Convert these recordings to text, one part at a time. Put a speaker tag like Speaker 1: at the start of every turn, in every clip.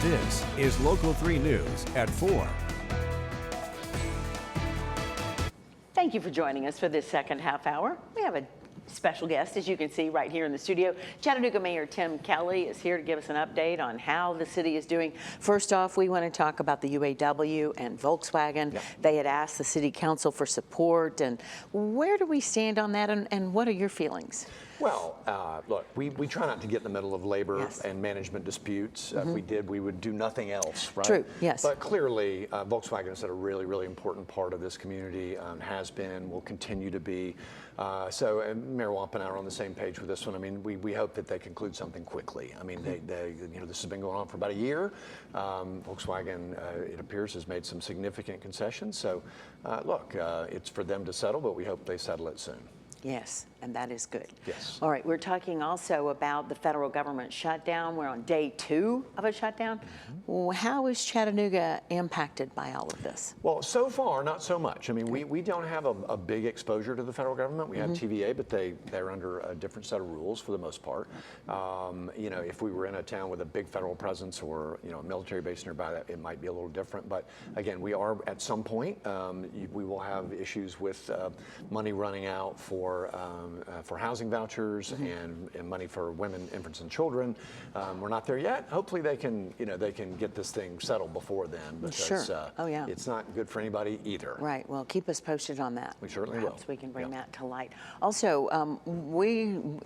Speaker 1: This is Local 3 News at 4.
Speaker 2: Thank you for joining us for this second half hour. We have a special guest, as you can see right here in the studio. Chattanooga Mayor Tim Kelly is here to give us an update on how the city is doing. First off, we want to talk about the UAW and Volkswagen. They had asked the city council for support, and where do we stand on that, and what are your feelings?
Speaker 3: Well, look, we try not to get in the middle of labor and management disputes. If we did, we would do nothing else, right?
Speaker 2: True, yes.
Speaker 3: But clearly, Volkswagen is a really, really important part of this community, has been, will continue to be. So Mayor Wamp and I are on the same page with this one. I mean, we hope that they conclude something quickly. I mean, this has been going on for about a year. Volkswagen, it appears, has made some significant concessions. So, look, it's for them to settle, but we hope they settle it soon.
Speaker 2: Yes, and that is good.
Speaker 3: Yes.
Speaker 2: All right, we're talking also about the federal government shutdown. We're on day 2 of a shutdown. How is Chattanooga impacted by all of this?
Speaker 3: Well, so far, not so much. I mean, we don't have a big exposure to the federal government. We have TVA, but they're under a different set of rules for the most part. You know, if we were in a town with a big federal presence or, you know, a military base nearby, it might be a little different. But again, we are at some point, we will have issues with money running out for housing vouchers and money for women, infants, and children. We're not there yet. Hopefully, they can get this thing settled before then, because it's not good for anybody either.
Speaker 2: Right. Well, keep us posted on that.
Speaker 3: We certainly
Speaker 2: Perhaps
Speaker 3: will.
Speaker 2: we can bring that to light. Also,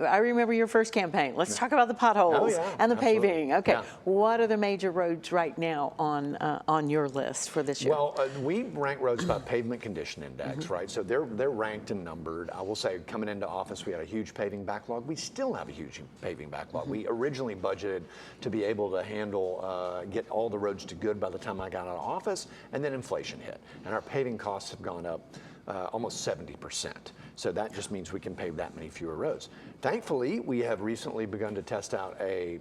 Speaker 2: I remember your first campaign. Let's talk about the potholes and the paving. Okay.
Speaker 3: Yeah.
Speaker 2: What are the major roads right now on your list for this year?
Speaker 3: Well, we rank roads by pavement condition index, right? So they're ranked and numbered. I will say, coming into office, we had a huge paving backlog. We still have a huge paving backlog. We originally budgeted to be able to handle, get all the roads to good by the time I got out of office, and then inflation hit. And our paving costs have gone up almost 70%. So that just means we can pave that many fewer roads. Thankfully, we have recently begun to test out a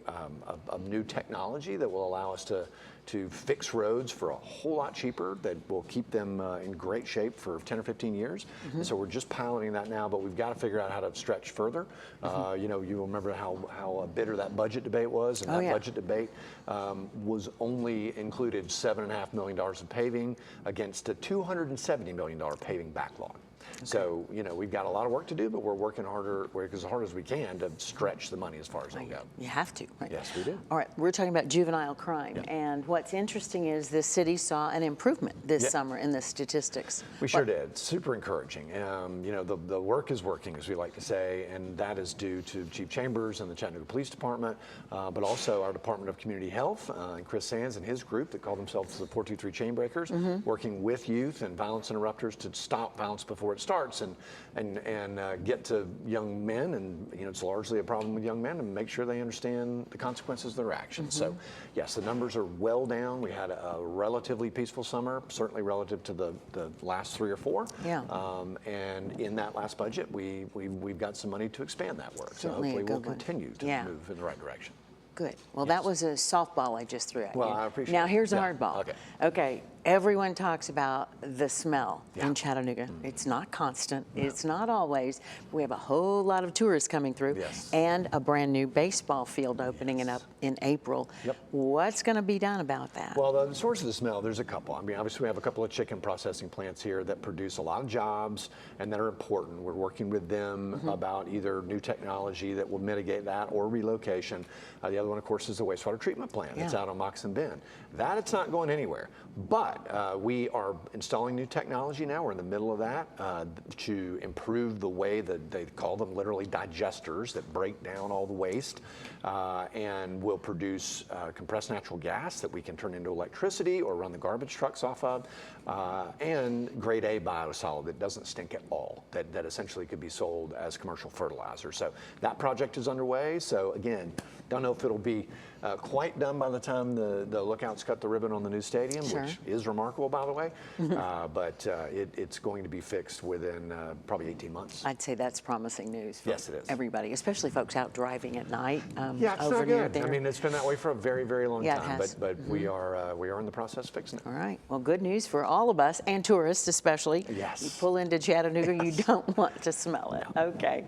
Speaker 3: new technology that will allow us to fix roads for a whole lot cheaper, that will keep them in great shape for 10 or 15 years. And so we're just piloting that now, but we've got to figure out how to stretch further. You know, you remember how bitter that budget debate was, and that budget debate was only included $7.5 million of paving against a $270 million paving backlog. So, you know, we've got a lot of work to do, but we're working as hard as we can to stretch the money as far as it'll go.
Speaker 2: You have to, right?
Speaker 3: Yes, we do.
Speaker 2: All right, we're talking about juvenile crime, and what's interesting is the city saw an improvement this summer in the statistics.
Speaker 3: We sure did. Super encouraging. You know, the work is working, as we like to say, and that is due to Chief Chambers and the Chattanooga Police Department, but also our Department of Community Health and Chris Sands and his group that call themselves the 423 Chainbreakers, working with youth and violence interrupters to stop violence before it starts and get to young men, and you know, it's largely a problem with young men, and make sure they understand the consequences of their actions. So yes, the numbers are well down. We had a relatively peaceful summer, certainly relative to the last 3 or 4. And in that last budget, we've got some money to expand that work.
Speaker 2: Certainly,
Speaker 3: so hopefully we'll continue to move in the right direction.
Speaker 2: Good. Well, that was a softball I just threw at you.
Speaker 3: Well, I appreciate it.
Speaker 2: Now here's a hardball. Okay. Everyone talks about the smell in Chattanooga. It's not constant. It's not always. We have a whole lot of tourists coming through, and a brand new baseball field opening up in April. What's going to be done about that?
Speaker 3: Well, the source of the smell, there's a couple. I mean, obviously we have a couple of chicken processing plants here that produce a lot of jobs and that are important. We're working with them about either new technology that will mitigate that or relocation. The other one, of course, is the wastewater treatment plant that's out on Moccasin Bend. That it's not going anywhere. But we are installing new technology now. We're in the middle of that to improve the way that they call them literally digesters that break down all the waste and will produce compressed natural gas that we can turn into electricity or run the garbage trucks off of, and grade A biosolid that doesn't stink at all, that essentially could be sold as commercial fertilizer. So that project is underway. So again, don't know if it'll be quite done by the time the Lookouts cut the ribbon on the new stadium, which is remarkable, by the way, but it's going to be fixed within probably 18 months.
Speaker 2: I'd say that's promising news for
Speaker 3: Yes, it is.
Speaker 2: everybody, especially folks out driving at night.
Speaker 3: Yeah, it's
Speaker 2: over
Speaker 3: not
Speaker 2: near
Speaker 3: good.
Speaker 2: there.
Speaker 3: I mean, it's been that way for a very, very long
Speaker 2: Yeah, it
Speaker 3: time,
Speaker 2: has.
Speaker 3: but we are in the process of fixing it.
Speaker 2: All right. Well, good news for all of us, and tourists especially.
Speaker 3: Yes.
Speaker 2: You pull into Chattanooga, you don't want to smell it. Okay.